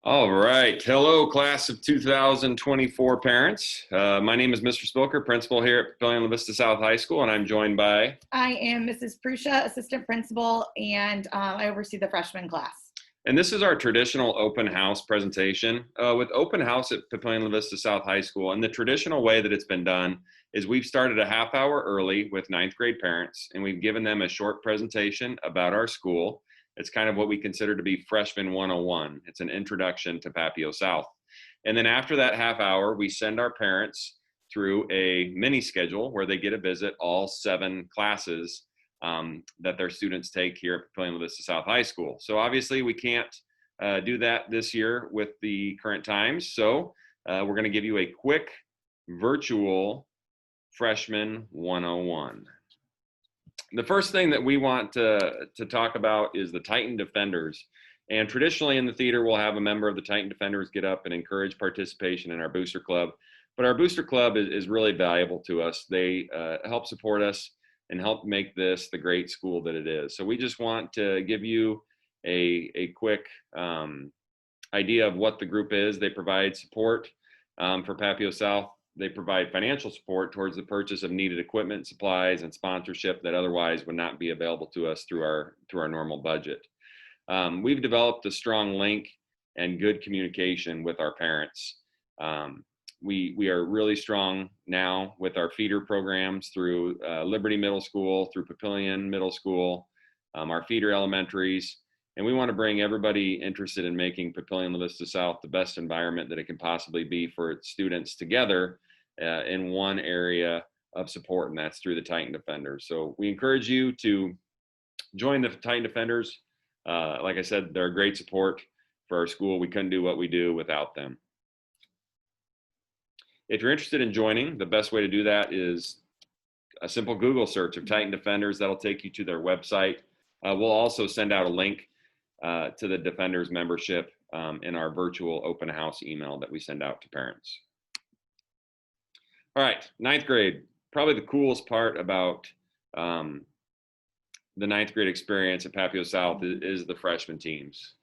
All right. Hello, class of 2024 parents. My name is Mr. Spilker, principal here at Papillion-La Vista South High School, and I'm joined by... I am Mrs. Prusha, assistant principal, and I oversee the freshman class. And this is our traditional open house presentation. With open house at Papillion-La Vista South High School, and the traditional way that it's been done is we've started a half hour early with ninth grade parents, and we've given them a short presentation about our school. It's kind of what we consider to be Freshman 101. It's an introduction to Papio South. And then after that half hour, we send our parents through a mini schedule where they get to visit all 7 classes that their students take here at Papillion-La Vista South High School. So obviously we can't do that this year with the current times. So we're going to give you a quick virtual Freshman 101. The first thing that we want to talk about is the Titan Defenders. And traditionally in the theater, we'll have a member of the Titan Defenders get up and encourage participation in our booster club. But our booster club is really valuable to us. They help support us and help make this the great school that it is. So we just want to give you a quick idea of what the group is. They provide support for Papio South. They provide financial support towards the purchase of needed equipment, supplies, and sponsorship that otherwise would not be available to us through our normal budget. We've developed a strong link and good communication with our parents. We are really strong now with our feeder programs through Liberty Middle School, through Papillion Middle School, our feeder elementaries. And we want to bring everybody interested in making Papillion-La Vista South the best environment that it can possibly be for its students together in one area of support, and that's through the Titan Defenders. So we encourage you to join the Titan Defenders. Like I said, they're a great support for our school. We couldn't do what we do without them. If you're interested in joining, the best way to do that is a simple Google search of Titan Defenders. That'll take you to their website. We'll also send out a link to the Defenders membership in our virtual open house email that we send out to parents. All right, ninth grade. Probably the coolest part about the ninth grade experience at Papio South is the freshman teams.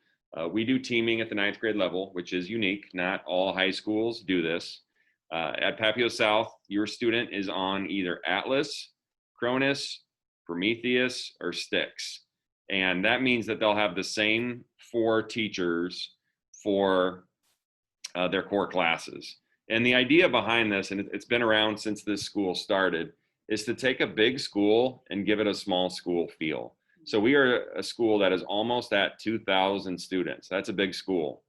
We do teaming at the ninth grade level, which is unique. Not all high schools do this. At Papio South, your student is on either Atlas, Cronus, Prometheus, or Styx. And that means that they'll have the same 4 teachers for their core classes. And the idea behind this, and it's been around since this school started, is to take a big school and give it a small school feel. So we are a school that is almost at 2,000 students. That's a big school.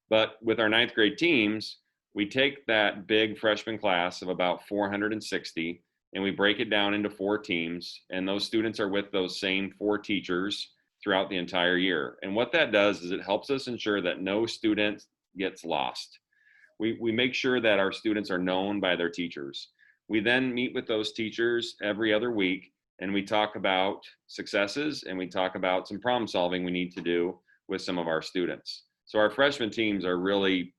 But with our ninth grade teams, we take that big freshman class of about 460 and we break it down into 4 teams, and those students are with those same 4 teachers throughout the entire year. And what that does is it helps us ensure that no student gets lost. We make sure that our students are known by their teachers. We then meet with those teachers every other week, and we talk about successes and we talk about some problem solving we need to do with some of our students. So our freshman teams are really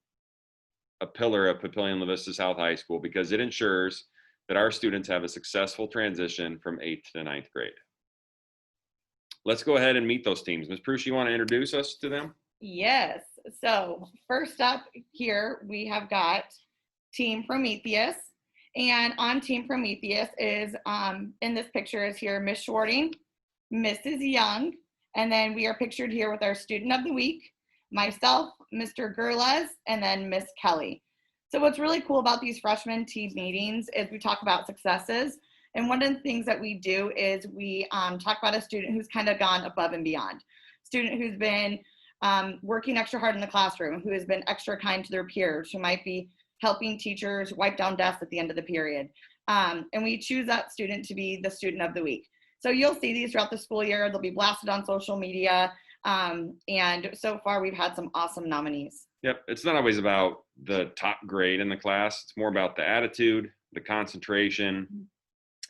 a pillar of Papillion-La Vista South High School because it ensures that our students have a successful transition from 8th to 9th grade. Let's go ahead and meet those teams. Ms. Prush, you want to introduce us to them? Yes. So first up here, we have got Team Prometheus. And on Team Prometheus is, in this picture is here, Miss Shorting, Mrs. Young, and then we are pictured here with our student of the week, myself, Mr. Gerles, and then Miss Kelly. So what's really cool about these freshman team meetings is we talk about successes. And one of the things that we do is we talk about a student who's kind of gone above and beyond. Student who's been working extra hard in the classroom, who has been extra kind to their peers, who might be helping teachers wipe down desks at the end of the period. And we choose that student to be the student of the week. So you'll see these throughout the school year. They'll be blasted on social media. And so far we've had some awesome nominees. Yep, it's not always about the top grade in the class. It's more about the attitude, the concentration,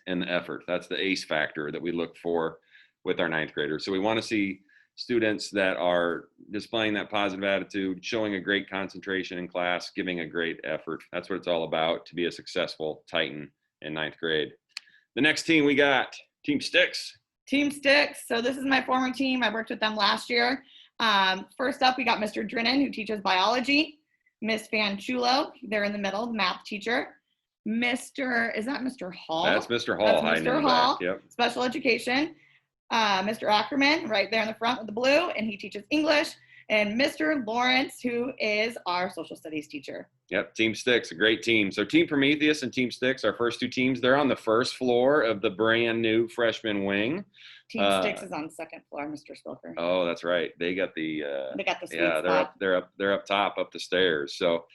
and the effort. That's the ACE factor that we look for with our ninth graders. So we want to see students that are displaying that positive attitude, showing a great concentration in class, giving a great effort. That's what it's all about to be a successful Titan in ninth grade. The next team we got, Team Styx. Team Styx. So this is my former team. I worked with them last year. First up, we got Mr. Drennan, who teaches biology. Miss Fanchulo, they're in the middle, the math teacher. Is that Mr. Hall? That's Mr. Hall. That's Mr. Hall, yep. Special education. Mr. Ackerman, right there in the front with the blue, and he teaches English. And Mr. Lawrence, who is our social studies teacher. Yep, Team Sticks, a great team. So Team Prometheus and Team Sticks, our first two teams, they're on the first floor of the brand new freshman wing. Team Sticks is on the second floor, Mr. Spilker. Oh, that's right. They got the sweet spot. They're up top, up the stairs. So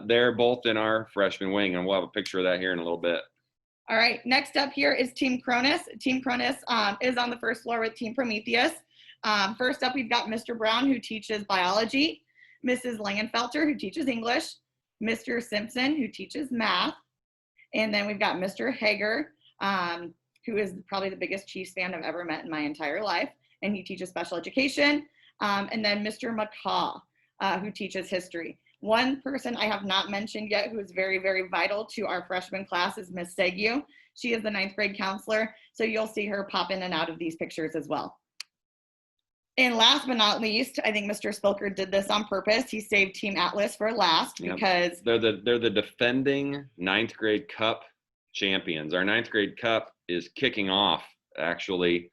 they're both in our freshman wing, and we'll have a picture of that here in a little bit. All right, next up here is Team Cronus. Team Cronus is on the first floor with Team Prometheus. First up, we've got Mr. Brown, who teaches biology, Mrs. Langenfelter, who teaches English, Mr. Simpson, who teaches math, and then we've got Mr. Hager, who is probably the biggest Chiefs fan I've ever met in my entire life, and he teaches special education, and then Mr. McCaw, who teaches history. One person I have not mentioned yet who is very, very vital to our freshman class is Miss Segue. She is the 9th grade counselor, so you'll see her pop in and out of these pictures as well. And last but not least, I think Mr. Spilker did this on purpose. He saved Team Atlas for last because they're the defending 9th grade cup champions. Our 9th grade cup is kicking off actually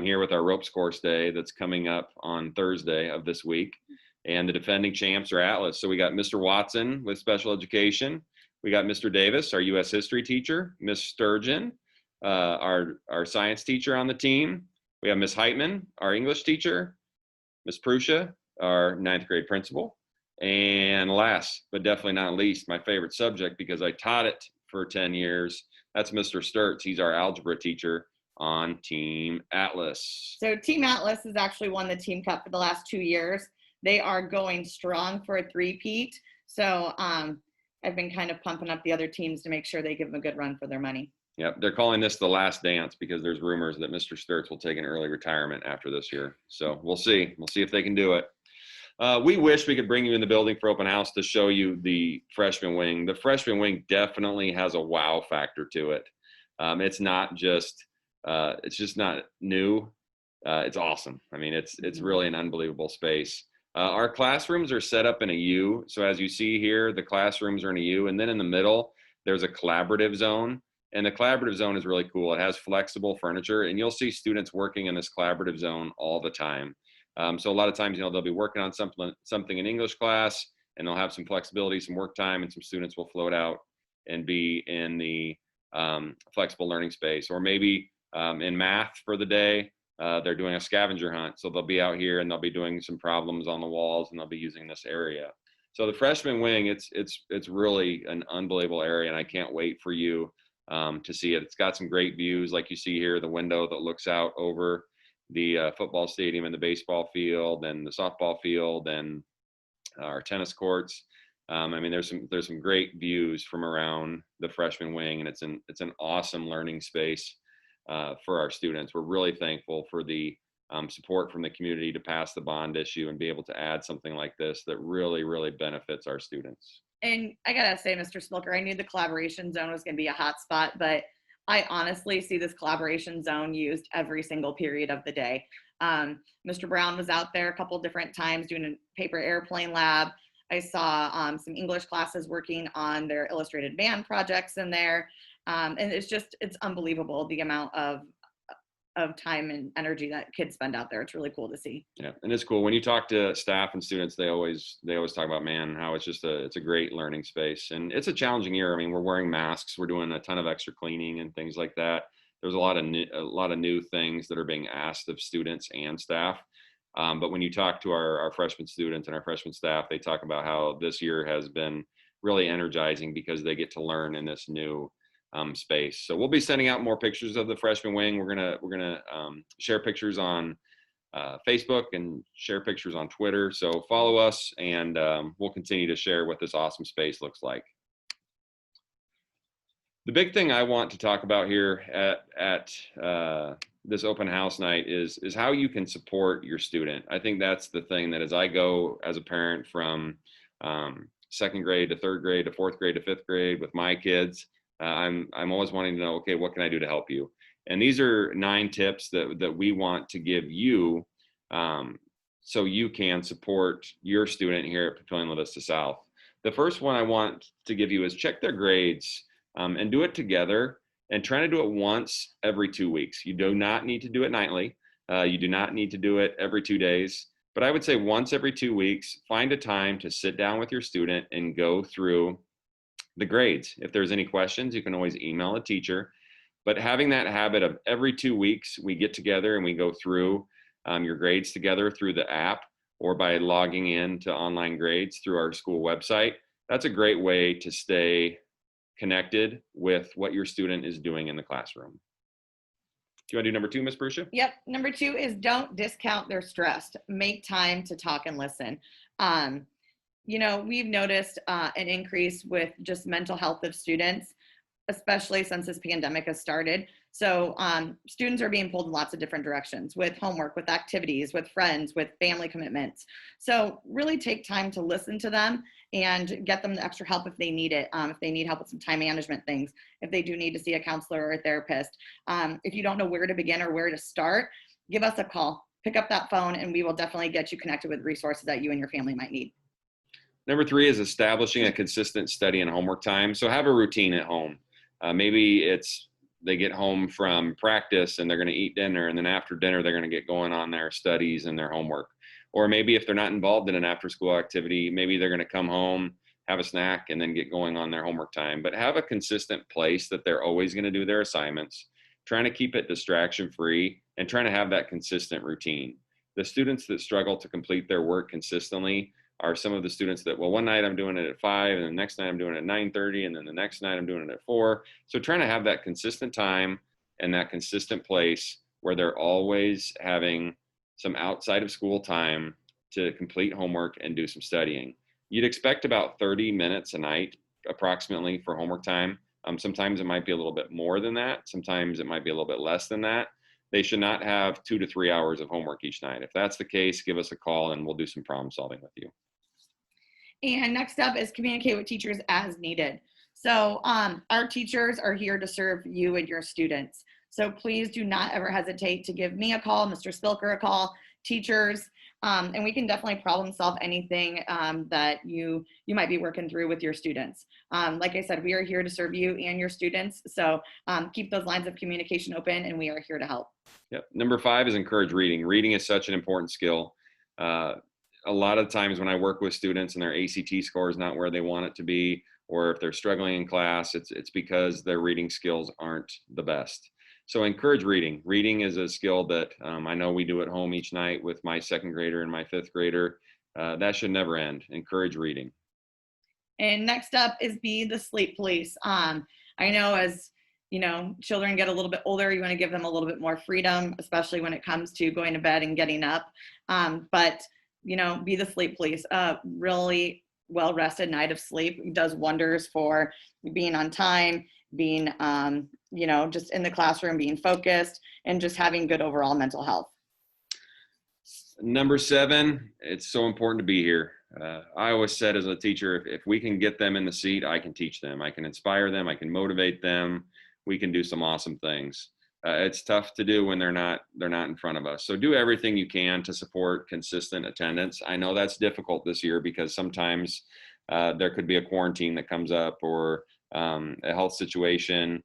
here with our ropes course day that's coming up on Thursday of this week. And the defending champs are Atlas. So we got Mr. Watson with special education. We got Mr. Davis, our U.S. history teacher, Miss Sturgeon, our science teacher on the team. We have Miss Heitman, our English teacher, Miss Prussia, our 9th grade principal. And last, but definitely not least, my favorite subject because I taught it for 10 years, that's Mr. Sturts. He's our algebra teacher on Team Atlas. So Team Atlas has actually won the Team Cup for the last 2 years. They are going strong for a three-peat. So I've been kind of pumping up the other teams to make sure they give them a good run for their money. Yep, they're calling this the last dance because there's rumors that Mr. Sturts will take an early retirement after this year. So we'll see. We'll see if they can do it. We wish we could bring you in the building for open house to show you the freshman wing. The freshman wing definitely has a wow factor to it. It's just not new. It's awesome. I mean, it's really an unbelievable space. Our classrooms are set up in a U. So as you see here, the classrooms are in a U, and then in the middle, there's a collaborative zone. And the collaborative zone is really cool. It has flexible furniture, and you'll see students working in this collaborative zone all the time. So a lot of times, they'll be working on something in English class, and they'll have some flexibility, some work time, and some students will float out and be in the flexible learning space. Or maybe in math for the day, they're doing a scavenger hunt. So they'll be out here and they'll be doing some problems on the walls, and they'll be using this area. So the freshman wing, it's really an unbelievable area, and I can't wait for you to see it. It's got some great views, like you see here, the window that looks out over the football stadium and the baseball field and the softball field and our tennis courts. I mean, there's some great views from around the freshman wing, and it's an awesome learning space for our students. We're really thankful for the support from the community to pass the bond issue and be able to add something like this that really, really benefits our students. And I gotta say, Mr. Spilker, I knew the collaboration zone was gonna be a hot spot, but I honestly see this collaboration zone used every single period of the day. Mr. Brown was out there a couple different times doing a paper airplane lab. I saw some English classes working on their illustrated band projects in there. And it's unbelievable the amount of time and energy that kids spend out there. It's really cool to see. Yeah, and it's cool when you talk to staff and students. They always talk about, man, how it's a great learning space, and it's a challenging year. I mean, we're wearing masks, we're doing a ton of extra cleaning and things like that. There's a lot of new things that are being asked of students and staff. But when you talk to our freshman students and our freshman staff, they talk about how this year has been really energizing because they get to learn in this new space. So we'll be sending out more pictures of the freshman wing. We're gonna share pictures on Facebook and share pictures on Twitter. So follow us, and we'll continue to share what this awesome space looks like. The big thing I want to talk about here at this open house night is how you can support your student. I think that's the thing that as I go as a parent from second grade to third grade to fourth grade to fifth grade with my kids, I'm always wanting to know, okay, what can I do to help you? And these are 9 tips that we want to give you so you can support your student here at Papillion-La Vista South. The first one I want to give you is check their grades and do it together, and try to do it once every 2 weeks. You do not need to do it nightly. You do not need to do it every 2 days. But I would say once every 2 weeks, find a time to sit down with your student and go through the grades. If there's any questions, you can always email a teacher. But having that habit of every 2 weeks, we get together and we go through your grades together through the app or by logging in to online grades through our school website. That's a great way to stay connected with what your student is doing in the classroom. Do you want to do number 2, Ms. Brucia? Yep. Number 2 is don't discount their stress. Make time to talk and listen. We've noticed an increase with just mental health of students, especially since this pandemic has started. So students are being pulled in lots of different directions with homework, with activities, with friends, with family commitments. So really take time to listen to them and get them the extra help if they need it. If they need help with some time management things, if they do need to see a counselor or a therapist. If you don't know where to begin or where to start, give us a call. Pick up that phone and we will definitely get you connected with resources that you and your family might need. Number 3 is establishing a consistent study and homework time. So have a routine at home. Maybe it's they get home from practice and they're going to eat dinner, and then after dinner they're going to get going on their studies and their homework. Or maybe if they're not involved in an after-school activity, maybe they're going to come home, have a snack, and then get going on their homework time. But have a consistent place that they're always going to do their assignments, trying to keep it distraction-free, and trying to have that consistent routine. The students that struggle to complete their work consistently are some of the students that, well, one night I'm doing it at 5, and the next night I'm doing it at 9:30, and then the next night I'm doing it at 4. So trying to have that consistent time and that consistent place where they're always having some outside of school time to complete homework and do some studying. You'd expect about 30 minutes a night approximately for homework time. Sometimes it might be a little bit more than that. Sometimes it might be a little bit less than that. They should not have 2 to 3 hours of homework each night. If that's the case, give us a call and we'll do some problem solving with you. And next up is communicate with teachers as needed. So our teachers are here to serve you and your students. So please do not ever hesitate to give me a call, Mr. Spilker a call, teachers, and we can definitely problem solve anything that you might be working through with your students. Like I said, we are here to serve you and your students. So keep those lines of communication open and we are here to help. Yep. Number 5 is encourage reading. Reading is such an important skill. A lot of times when I work with students and their ACT score is not where they want it to be, or if they're struggling in class, it's because their reading skills aren't the best. So encourage reading. Reading is a skill that I know we do at home each night with my 2nd grader and my 5th grader. That should never end. Encourage reading. And next up is be the sleep police. I know as children get a little bit older, you want to give them a little bit more freedom, especially when it comes to going to bed and getting up. But be the sleep police. Really well-rested night of sleep does wonders for being on time, being, just in the classroom, being focused, and just having good overall mental health. Number 7, it's so important to be here. I always said as a teacher, if we can get them in the seat, I can teach them. I can inspire them. I can motivate them. We can do some awesome things. It's tough to do when they're not in front of us. So do everything you can to support consistent attendance. I know that's difficult this year because sometimes there could be a quarantine that comes up or a health situation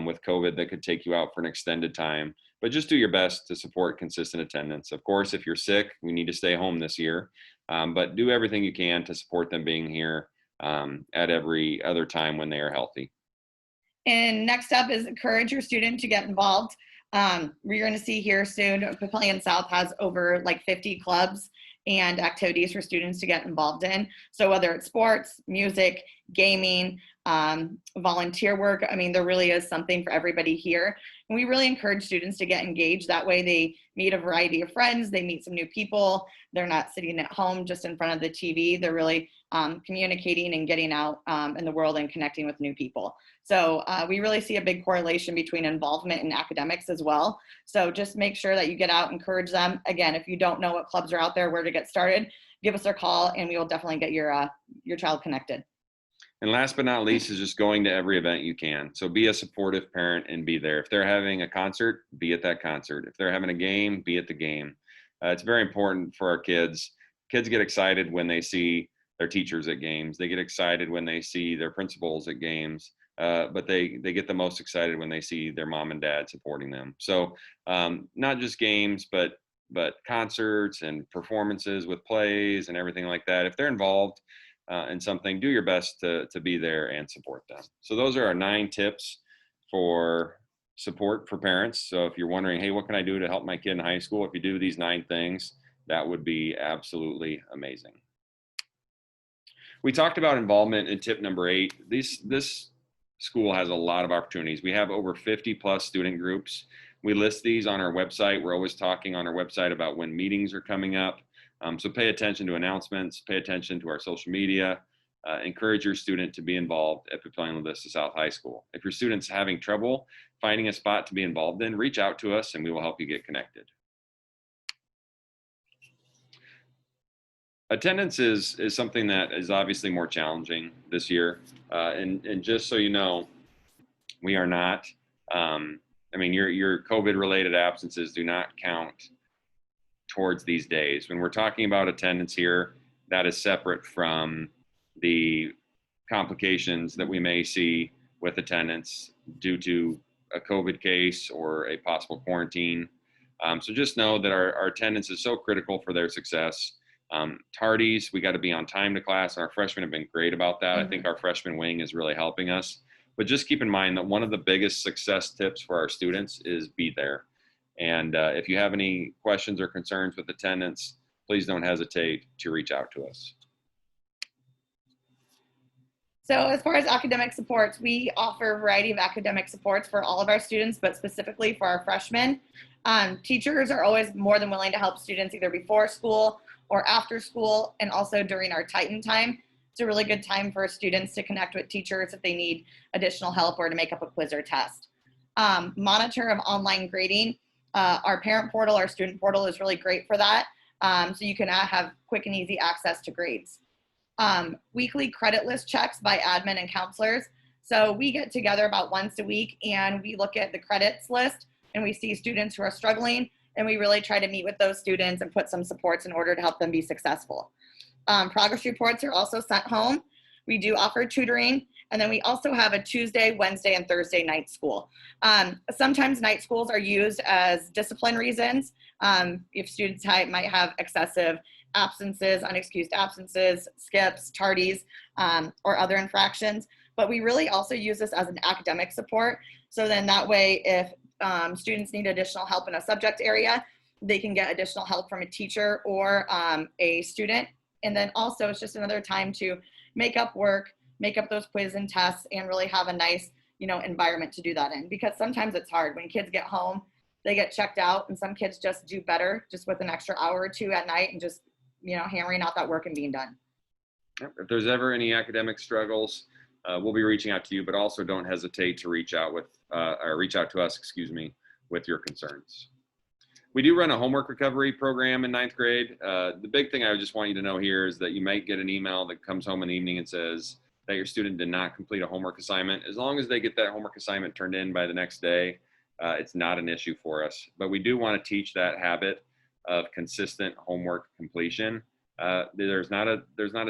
with COVID that could take you out for an extended time. But just do your best to support consistent attendance. Of course, if you're sick, we need to stay home this year. But do everything you can to support them being here at every other time when they are healthy. And next up is encourage your student to get involved. We're going to see here soon, Papillion South has over 50 clubs and activities for students to get involved in. So whether it's sports, music, gaming, volunteer work, there really is something for everybody here. And we really encourage students to get engaged. That way they meet a variety of friends, they meet some new people. They're not sitting at home just in front of the TV. They're really communicating and getting out in the world and connecting with new people. So we really see a big correlation between involvement and academics as well. So just make sure that you get out, encourage them. Again, if you don't know what clubs are out there, where to get started, give us a call and we will definitely get your child connected. And last but not least is just going to every event you can. So be a supportive parent and be there. If they're having a concert, be at that concert. If they're having a game, be at the game. It's very important for our kids. Kids get excited when they see their teachers at games. They get excited when they see their principals at games. But they get the most excited when they see their mom and dad supporting them. So not just games, but concerts and performances with plays and everything like that. If they're involved in something, do your best to be there and support them. So those are our 9 tips for support for parents. So if you're wondering, hey, what can I do to help my kid in high school? If you do these 9 things, that would be absolutely amazing. We talked about involvement in tip number 8. This school has a lot of opportunities. We have over 50 plus student groups. We list these on our website. We're always talking on our website about when meetings are coming up. So pay attention to announcements, pay attention to our social media, encourage your student to be involved at Papillion-La Vista South High School. If your student's having trouble finding a spot to be involved in, reach out to us and we will help you get connected. Attendance is something that is obviously more challenging this year. And just so you know, we are not, I mean, your COVID related absences do not count towards these days. When we're talking about attendance here, that is separate from the complications that we may see with attendance due to a COVID case or a possible quarantine. So just know that our attendance is so critical for their success. Tardies, we got to be on time to class, and our freshmen have been great about that. I think our freshman wing is really helping us. But just keep in mind that one of the biggest success tips for our students is be there. And if you have any questions or concerns with attendance, please don't hesitate to reach out to us. So as far as academic supports, we offer a variety of academic supports for all of our students, but specifically for our freshmen. Teachers are always more than willing to help students either before school or after school, and also during our Titan time. It's a really good time for students to connect with teachers if they need additional help or to make up a quiz or test. Monitor of online grading. Our parent portal, our student portal is really great for that. So you can have quick and easy access to grades. Weekly credit list checks by admin and counselors. So we get together about once a week and we look at the credits list and we see students who are struggling, and we really try to meet with those students and put some supports in order to help them be successful. Progress reports are also sent home. We do offer tutoring, and then we also have a Tuesday, Wednesday, and Thursday night school. Sometimes night schools are used as discipline reasons. If students might have excessive absences, unexcused absences, skips, tardies, or other infractions. But we really also use this as an academic support. So then that way, if students need additional help in a subject area, they can get additional help from a teacher or a student. And then also it's just another time to make up work, make up those quiz and tests, and really have a nice, environment to do that in. Because sometimes it's hard when kids get home, they get checked out, and some kids just do better just with an extra hour or two at night and just, hammering out that work and being done. If there's ever any academic struggles, we'll be reaching out to you, but also don't hesitate to reach out to us, with your concerns. We do run a homework recovery program in 9th grade. The big thing I just want you to know here is that you might get an email that comes home in the evening and says that your student did not complete a homework assignment. As long as they get that homework assignment turned in by the next day, it's not an issue for us. But we do want to teach that habit of consistent homework completion. There's not a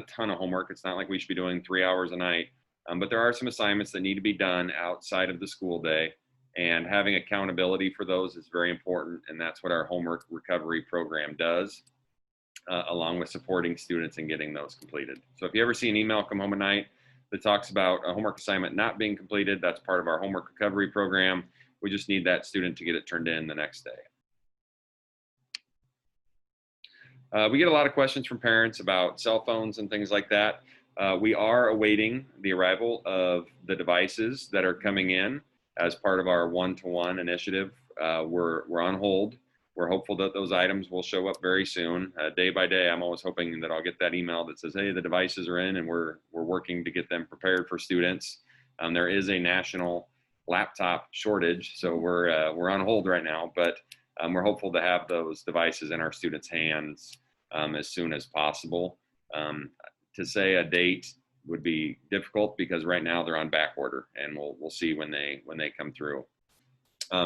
ton of homework. It's not like we should be doing 3 hours a night, but there are some assignments that need to be done outside of the school day, and having accountability for those is very important. And that's what our homework recovery program does, along with supporting students in getting those completed. So if you ever see an email come home at night that talks about a homework assignment not being completed, that's part of our homework recovery program. We just need that student to get it turned in the next day. We get a lot of questions from parents about cell phones and things like that. We are awaiting the arrival of the devices that are coming in as part of our one-to-one initiative. We're on hold. We're hopeful that those items will show up very soon. Day by day, I'm always hoping that I'll get that email that says, hey, the devices are in, and we're working to get them prepared for students. There is a national laptop shortage, so we're on hold right now, but we're hopeful to have those devices in our students' hands as soon as possible. To say a date would be difficult because right now they're on back order, and we'll see when they come through.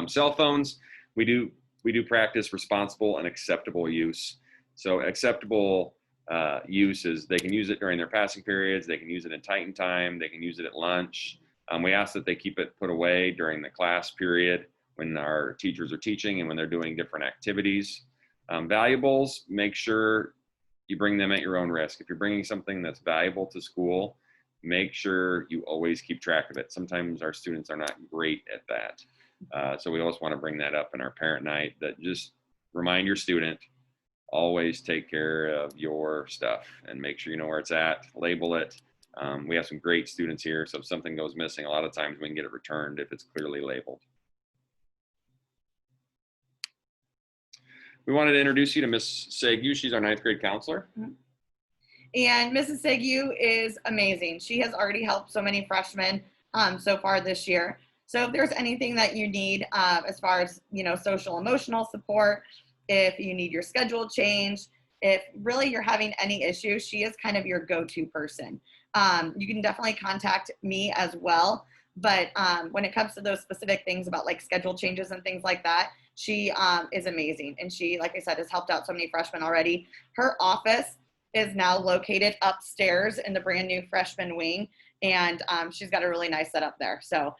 Cell phones, we do we do practice responsible and acceptable use. So acceptable use is they can use it during their passing periods, they can use it in Titan time, they can use it at lunch. We ask that they keep it put away during the class period when our teachers are teaching and when they're doing different activities. Valuables, make sure you bring them at your own risk. If you're bringing something that's valuable to school, make sure you always keep track of it. Sometimes our students are not great at that. So we always want to bring that up in our parent night, that just remind your student, always take care of your stuff and make sure you know where it's at, label it. We have some great students here, so if something goes missing, a lot of times we can get it returned if it's clearly labeled. We wanted to introduce you to Miss Segu. She's our 9th grade counselor. And Mrs. Segu is amazing. She has already helped so many freshmen so far this year. So if there's anything that you need as far as, social emotional support, if you need your schedule changed, if really you're having any issues, she is kind of your go-to person. You can definitely contact me as well. But when it comes to those specific things about like schedule changes and things like that, she is amazing. And she, like I said, has helped out so many freshmen already. Her office is now located upstairs in the brand new freshman wing. And she's got a really nice setup there. So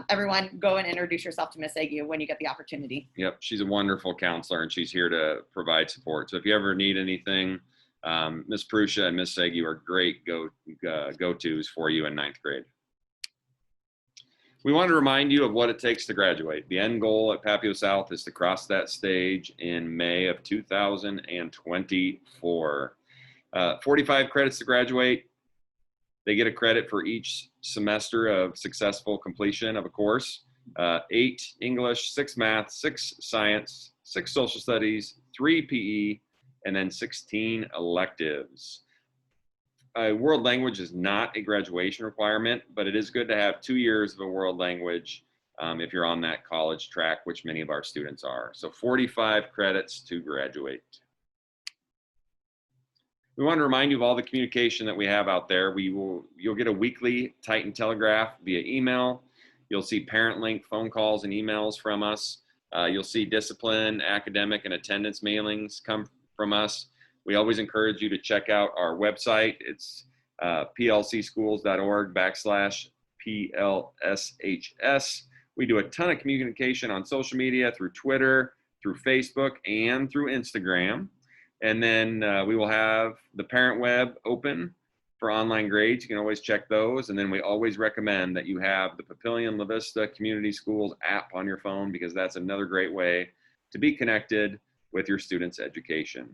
everyone go and introduce yourself to Miss Segu when you get the opportunity. Yep, she's a wonderful counselor and she's here to provide support. So if you ever need anything, Miss Prusha and Miss Segu are great go-tos for you in 9th grade. We want to remind you of what it takes to graduate. The end goal at Papillion South is to cross that stage in May of 2024. 45 credits to graduate. They get a credit for each semester of successful completion of a course. 8 English, 6 math, 6 science, 6 social studies, 3 PE, and then 16 electives. World language is not a graduation requirement, but it is good to have 2 years of a world language if you're on that college track, which many of our students are. So 45 credits to graduate. We want to remind you of all the communication that we have out there. You'll get a weekly Titan Telegraph via email. You'll see parent link phone calls and emails from us. You'll see discipline, academic, and attendance mailings come from us. We always encourage you to check out our website. It's plcschools.org/PLSHS. We do a ton of communication on social media, through Twitter, through Facebook, and through Instagram. And then we will have the parent web open for online grades. You can always check those. And then we always recommend that you have the Papillion-La Vista Community Schools app on your phone, because that's another great way to be connected with your students' education.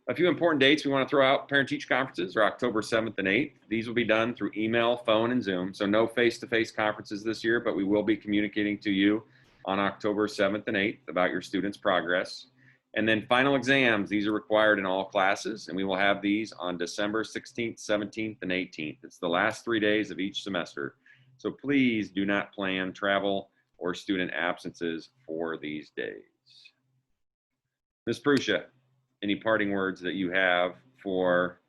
A few important dates we want to throw out. Parent-teacher conferences are October 7th and 8th. These will be done through email, phone, and Zoom. So no face-to-face conferences this year, but we will be communicating to you on October 7th and 8th about your students' progress. And then final exams, these are required in all classes, and we will have these on December 16th, 17th, and 18th. It's the last 3 days of each semester. So please do not plan travel or student absences for these days. Ms. Prusha, any parting words that you have for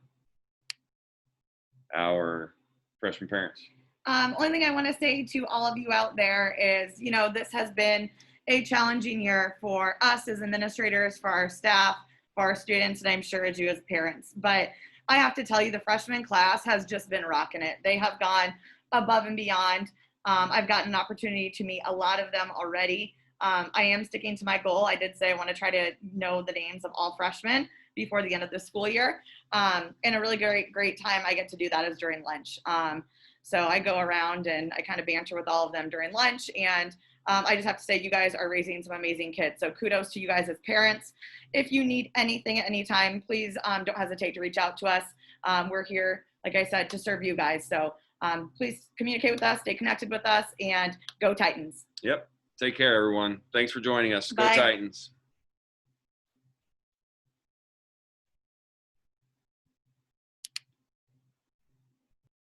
our freshman parents? Only thing I want to say to all of you out there is, this has been a challenging year for us as administrators, for our staff, for our students, and I'm sure as you as parents. But I have to tell you, the freshman class has just been rocking it. They have gone above and beyond. I've gotten an opportunity to meet a lot of them already. I am sticking to my goal. I did say I want to try to know the names of all freshmen before the end of the school year. And a really great time I get to do that is during lunch. So I go around and I kind of banter with all of them during lunch. And I just have to say, you guys are raising some amazing kids. So kudos to you guys as parents. If you need anything at any time, please don't hesitate to reach out to us. We're here, like I said, to serve you guys. So please communicate with us, stay connected with us, and go Titans. Yep. Take care, everyone. Thanks for joining us. Go Bye. Titans.